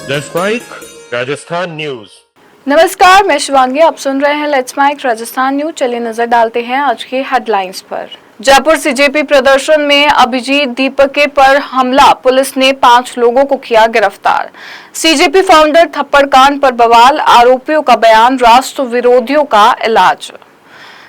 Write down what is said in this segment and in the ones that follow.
Let's mic Rajasthan news. नमस्कार, मैं शिवांगी। आप सुन रहे हैं लेट्स माइक राजस्थान न्यूज। चलिए नजर डालते हैं आज की हेडलाइंस पर। जयपुर सीजेपी प्रदर्शन में अभिजीत दीपके पर हमला, पुलिस ने 5 लोगों को किया गिरफ्तार। सीजेपी फाउंडर थप्पड़ कांड पर बवाल, आरोपियों का बयान, राष्ट्र विरोधियों का इलाज।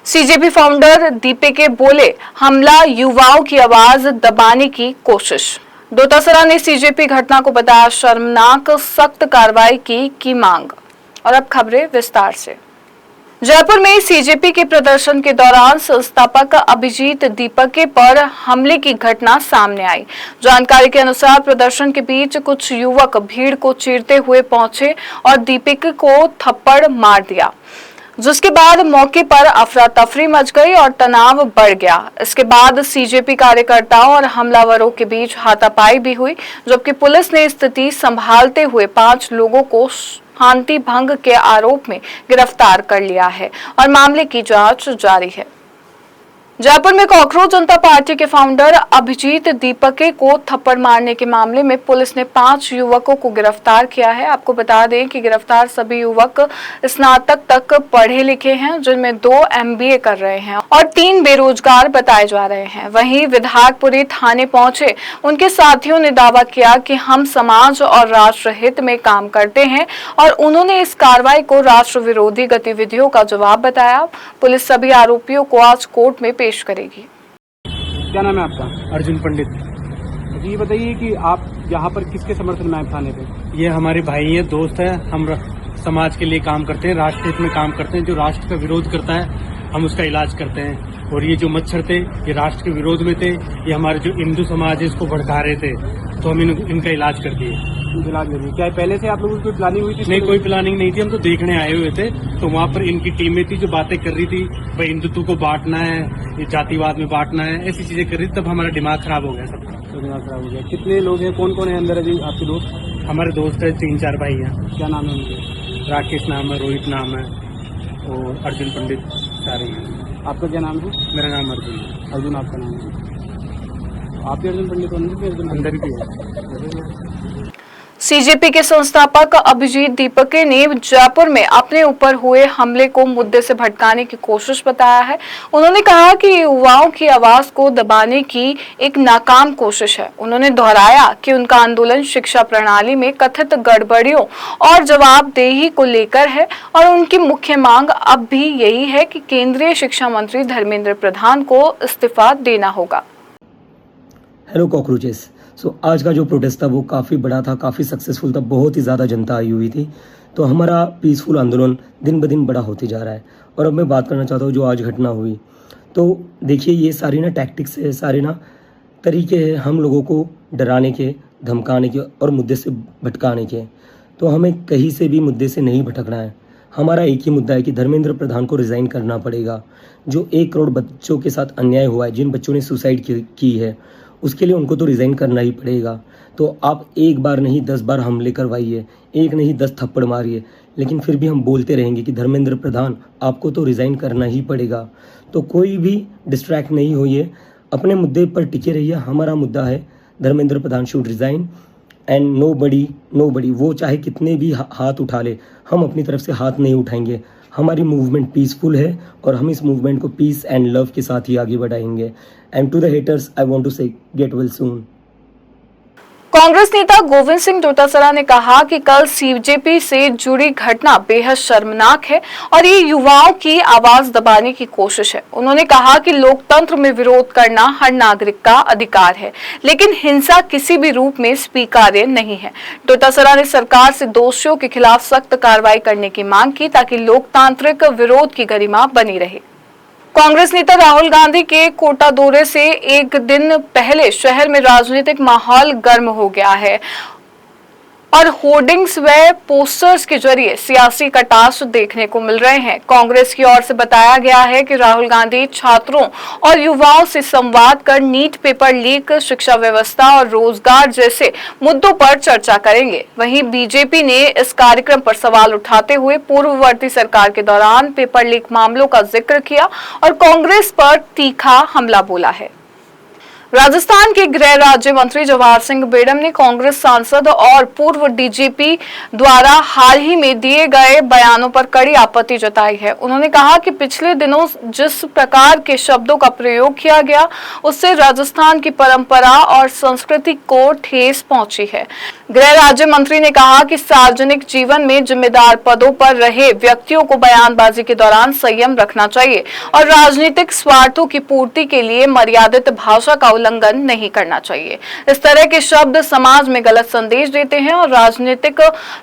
सीजेपी फाउंडर दीपके बोले, हमला युवाओं की आवाज दबाने की कोशिश। डोटासरा ने सीजेपी घटना को बताया शर्मनाक, सख्त कार्रवाई की मांग। और अब खबरें विस्तार से। जयपुर में सीजेपी के प्रदर्शन के दौरान संस्थापक अभिजीत दीपके पर हमले की घटना सामने आई। जानकारी के अनुसार प्रदर्शन के बीच कुछ युवक भीड़ को चीरते हुए पहुंचे और दीपके को थप्पड़ मार दिया, जिसके बाद मौके पर अफरा तफरी मच गई और तनाव बढ़ गया। इसके बाद सीजेपी कार्यकर्ताओं और हमलावरों के बीच हाथापाई भी हुई, जबकि पुलिस ने स्थिति संभालते हुए 5 लोगों को शांति भंग के आरोप में गिरफ्तार कर लिया है और मामले की जांच जारी है। जयपुर में कॉकरोच जनता पार्टी के फाउंडर अभिजीत दीपके को थप्पड़ मारने के मामले में पुलिस ने 5 युवकों को गिरफ्तार किया है। आपको बता दें कि गिरफ्तार सभी युवक स्नातक तक पढ़े लिखे हैं, जिनमें 2 MBA कर रहे हैं और 3 बेरोजगार बताए जा रहे हैं। वहीं विधायकपुरी थाने पहुंचे उनके साथियों ने दावा किया कि हम समाज और राष्ट्र हित में काम करते हैं और उन्होंने इस कार्रवाई को राष्ट्र विरोधी गतिविधियों का जवाब बताया। पुलिस सभी आरोपियों को आज कोर्ट में पेश करेगी। क्या नाम है आपका? अर्जुन पंडित। जी, ये बताइए कि आप यहाँ पर किसके समर्थन में आए थाने पे? ये हमारे भाई हैं, दोस्त हैं। हम समाज के लिए काम करते हैं, राष्ट्र हित में काम करते हैं। जो राष्ट्र का विरोध करता है हम उसका इलाज करते हैं। और ये जो मच्छर थे ये राष्ट्र के विरोध में थे, ये हमारे जो हिंदू समाज है इसको भड़का रहे थे, तो हम इनका इलाज कर दिए। इलाज करिए। क्या पहले से आप लोगों की कोई प्लानिंग हुई थी? नहीं, कोई प्लानिंग नहीं थी। हम तो देखने आए हुए थे, तो वहाँ पर इनकी टीमें थी जो बातें कर रही थी, भाई हिंदुत्व को बांटना है, ये जातिवाद में बांटना है, ऐसी चीजें कर रही थी। तब हमारा दिमाग खराब हो गया सब। तो दिमाग खराब हो गया। कितने लोग हैं, कौन कौन है अंदर अभी आपके दोस्त? हमारे दोस्त है 3-4 भाई हैं। क्या नाम है उनके? राकेश नाम है, रोहित नाम है और अर्जुन पंडित सारे हैं। आपका क्या नाम है? मेरा नाम अर्जुन है। अर्जुन आपका नाम है? आप भी अर्जुन पंडित? अंदर भी है। सीजेपी के संस्थापक अभिजीत दीपके ने जयपुर में अपने ऊपर हुए हमले को मुद्दे से भटकाने की कोशिश बताया है। उन्होंने कहा कि युवाओं की आवाज को दबाने की एक नाकाम कोशिश है। उन्होंने दोहराया कि उनका आंदोलन शिक्षा प्रणाली में कथित गड़बड़ियों और जवाबदेही को लेकर है और उनकी मुख्य मांग अब भी यही है कि केंद्रीय शिक्षा मंत्री धर्मेंद्र प्रधान को इस्तीफा देना होगा। Hello cockroaches. आज का जो प्रोटेस्ट था वो काफ़ी बड़ा था, काफ़ी सक्सेसफुल था, बहुत ही ज़्यादा जनता आई हुई थी। तो हमारा पीसफुल आंदोलन दिन ब दिन बड़ा होते जा रहा है। और अब मैं बात करना चाहता हूँ जो आज घटना हुई। तो देखिए, ये सारी ना टैक्टिक्स है, सारे ना तरीके हैं हम लोगों को डराने के, धमकाने के और मुद्दे से भटकाने के। तो हमें कहीं से भी मुद्दे से नहीं भटकना है। हमारा एक ही मुद्दा है कि धर्मेंद्र प्रधान को रिज़ाइन करना पड़ेगा। जो 1 करोड़ बच्चों के साथ अन्याय हुआ है, जिन बच्चों ने सुसाइड की है, उसके लिए उनको तो रिज़ाइन करना ही पड़ेगा। तो आप एक बार नहीं 10 बार हमले करवाइए, एक नहीं 10 थप्पड़ मारिए, लेकिन फिर भी हम बोलते रहेंगे कि धर्मेंद्र प्रधान आपको तो रिज़ाइन करना ही पड़ेगा। तो कोई भी डिस्ट्रैक्ट नहीं होइए, अपने मुद्दे पर टिके रहिए। हमारा मुद्दा है Dharmendra Pradhan should resign and no बडी वो चाहे कितने भी हाथ उठा ले, हम अपनी तरफ से हाथ नहीं उठाएंगे। हमारी मूवमेंट पीसफुल है और हम इस मूवमेंट को पीस एंड लव के साथ ही आगे बढ़ाएंगे। And to the haters I want to say get well soon. Congress नेता गोविंद सिंह डोटासरा ने कहा कि कल सीजेपी से जुड़ी घटना बेहद शर्मनाक है और ये युवाओं की आवाज दबाने की कोशिश है। उन्होंने कहा कि लोकतंत्र में विरोध करना हर नागरिक का अधिकार है, लेकिन हिंसा किसी भी रूप में स्वीकार्य नहीं है। डोटासरा ने सरकार से दोषियों के खिलाफ सख्त कार्रवाई करने की मांग की ताकि लोकतांत्रिक विरोध की गरिमा बनी रहे। कांग्रेस नेता राहुल गांधी के कोटा दौरे से एक दिन पहले शहर में राजनीतिक माहौल गर्म हो गया है और होर्डिंग्स व पोस्टर्स के जरिए सियासी कटाक्ष देखने को मिल रहे हैं। कांग्रेस की ओर से बताया गया है कि राहुल गांधी छात्रों और युवाओं से संवाद कर नीट पेपर लीक, शिक्षा व्यवस्था और रोजगार जैसे मुद्दों पर चर्चा करेंगे। वहीं बीजेपी ने इस कार्यक्रम पर सवाल उठाते हुए पूर्ववर्ती सरकार के दौरान पेपर लीक मामलों का जिक्र किया और कांग्रेस पर तीखा हमला बोला है। राजस्थान के गृह राज्य मंत्री जवाहर सिंह बेडम ने कांग्रेस सांसद और पूर्व डीजीपी द्वारा हाल ही में दिए गए बयानों पर कड़ी आपत्ति जताई है। उन्होंने कहा कि पिछले दिनों जिस प्रकार के शब्दों का प्रयोग किया गया उससे राजस्थान की परंपरा और संस्कृति को ठेस पहुंची है। गृह राज्य मंत्री ने कहा कि सार्वजनिक जीवन में जिम्मेदार पदों पर रहे व्यक्तियों को बयानबाजी के दौरान संयम रखना चाहिए और राजनीतिक स्वार्थों की पूर्ति के लिए मर्यादित भाषा का उल्लंघन नहीं करना चाहिए। इस तरह के शब्द समाज में गलत संदेश देते हैं और राजनीतिक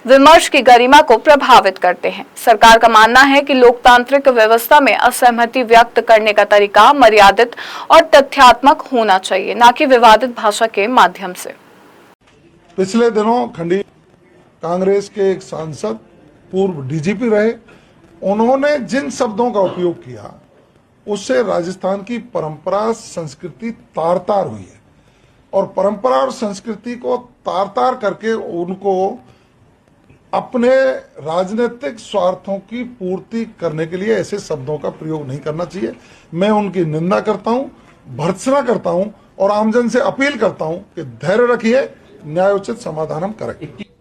विमर्श की गरिमा को प्रभावित करते हैं। सरकार का मानना है कि लोकतांत्रिक व्यवस्था में असहमति व्यक्त करने का तरीका मर्यादित और तथ्यात्मक होना चाहिए, न कि विवादित भाषा के माध्यम से। पिछले दिनों खंडी कांग्रेस के एक सांसद पूर्व डीजीपी रहे, उन्होंने जिन शब्दों का उपयोग किया उससे राजस्थान की परंपरा संस्कृति तार-तार हुई है और परंपरा और संस्कृति को तार-तार करके उनको अपने राजनीतिक स्वार्थों की पूर्ति करने के लिए ऐसे शब्दों का प्रयोग नहीं करना चाहिए। मैं उनकी निंदा करता हूं, भर्त्सना करता हूं और आमजन से अपील करता हूं कि धैर्य रखिए, न्यायोचित समाधान हम करेंगे।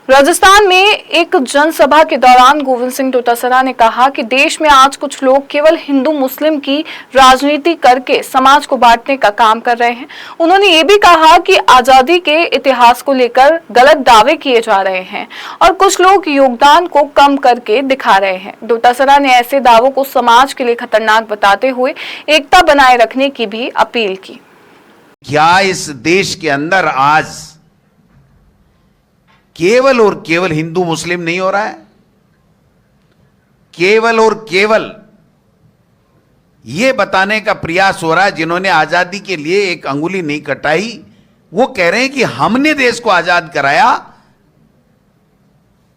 राजस्थान में एक जनसभा के दौरान गोविंद सिंह डोटासरा ने कहा कि देश में आज कुछ लोग केवल हिंदू मुस्लिम की राजनीति करके समाज को बांटने का काम कर रहे हैं। उन्होंने ये भी कहा कि आजादी के इतिहास को लेकर गलत दावे किए जा रहे हैं और कुछ लोग योगदान को कम करके दिखा रहे हैं। डोटासरा ने ऐसे दावों को समाज के लिए खतरनाक बताते हुए एकता बनाए रखने की भी अपील की। क्या इस देश के अंदर आज केवल और केवल हिंदू मुस्लिम नहीं हो रहा है? केवल और केवल यह बताने का प्रयास हो रहा है, जिन्होंने आजादी के लिए एक अंगुली नहीं कटाई वो कह रहे हैं कि हमने देश को आजाद कराया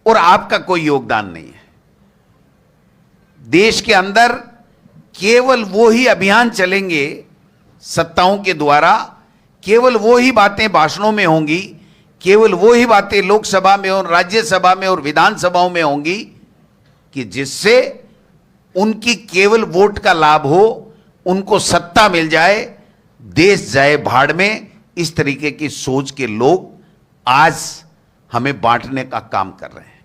और आपका कोई योगदान नहीं है। देश के अंदर केवल वो ही अभियान चलेंगे सत्ताओं के द्वारा, केवल वो ही बातें भाषणों में होंगी, केवल वो ही बातें लोकसभा में और राज्यसभा में और विधानसभाओं में होंगी कि जिससे उनकी केवल वोट का लाभ हो, उनको सत्ता मिल जाए, देश जाए भाड़ में। इस तरीके की सोच के लोग आज हमें बांटने का काम कर रहे हैं।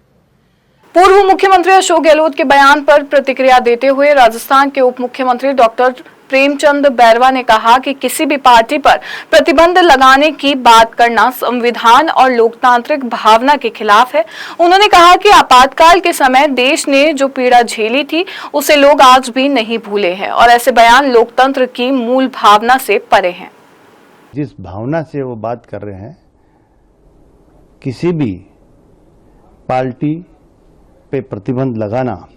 पूर्व मुख्यमंत्री अशोक गहलोत के बयान पर प्रतिक्रिया देते हुए राजस्थान के उप मुख्यमंत्री डॉक्टर प्रेमचंद बैरवा ने कहा कि किसी भी पार्टी पर प्रतिबंध लगाने की बात करना संविधान और लोकतांत्रिक भावना के खिलाफ है। उन्होंने कहा कि आपातकाल के समय देश ने जो पीड़ा झेली थी उसे लोग आज भी नहीं भूले हैं और ऐसे बयान लोकतंत्र की मूल भावना से परे हैं। जिस भावना से वो बात कर रहे हैं, किसी भी पार्टी पे प्रतिबंध लगाना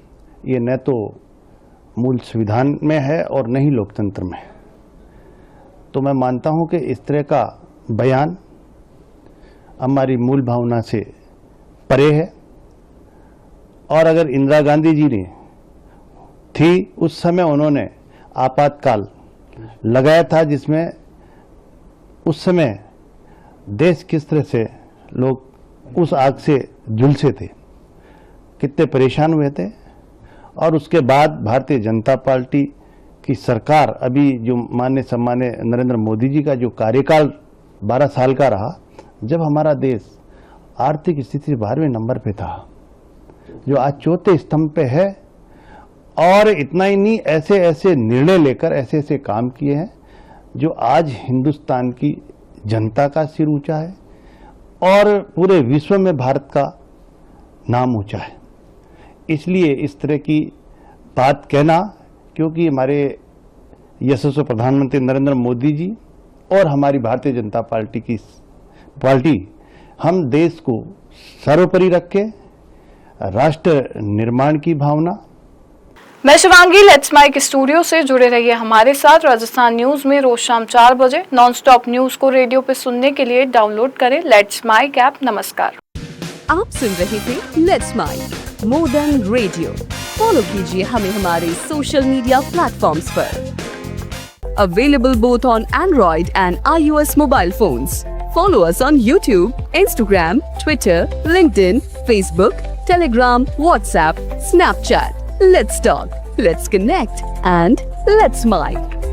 ये न तो मूल संविधान में है और न ही लोकतंत्र में। तो मैं मानता हूं कि इस तरह का बयान हमारी मूल भावना से परे है। और अगर इंदिरा गांधी जी ने थी उस समय उन्होंने आपातकाल लगाया था, जिसमें उस समय देश किस तरह से लोग उस आग से झुलसे थे, कितने परेशान हुए थे। और उसके बाद भारतीय जनता पार्टी की सरकार, अभी जो माननीय सम्मान्य नरेंद्र मोदी जी का जो कार्यकाल 12 साल का रहा, जब हमारा देश आर्थिक स्थिति से 12वें नंबर पे था, जो आज चौथे स्तंभ पे है। और इतना ही नहीं, ऐसे ऐसे निर्णय लेकर ऐसे ऐसे काम किए हैं जो आज हिंदुस्तान की जनता का सिर ऊंचा है और पूरे विश्व में भारत का नाम ऊंचा है। इसलिए इस तरह की बात कहना, क्योंकि हमारे यशस्वी प्रधानमंत्री नरेंद्र मोदी जी और हमारी भारतीय जनता पार्टी हम देश को सर्वोपरि रखे, राष्ट्र निर्माण की भावना। मैं शिवांगी, लेट्स माइक स्टूडियो से जुड़े रहिए हमारे साथ। राजस्थान न्यूज में रोज शाम 4 बजे नॉन स्टॉप न्यूज को रेडियो पे सुनने के लिए डाउनलोड करें लेट्स माइक ऐप। नमस्कार। आप सुन रहे थे let's mic more than radio. Follow कीजिए हमें हमारे सोशल मीडिया प्लेटफॉर्म्स पर। Available both on Android and iOS mobile phones. Follow us on YouTube, Instagram, Twitter, LinkedIn, Facebook, Telegram, WhatsApp, Snapchat. Let's talk, let's connect, and let's mic.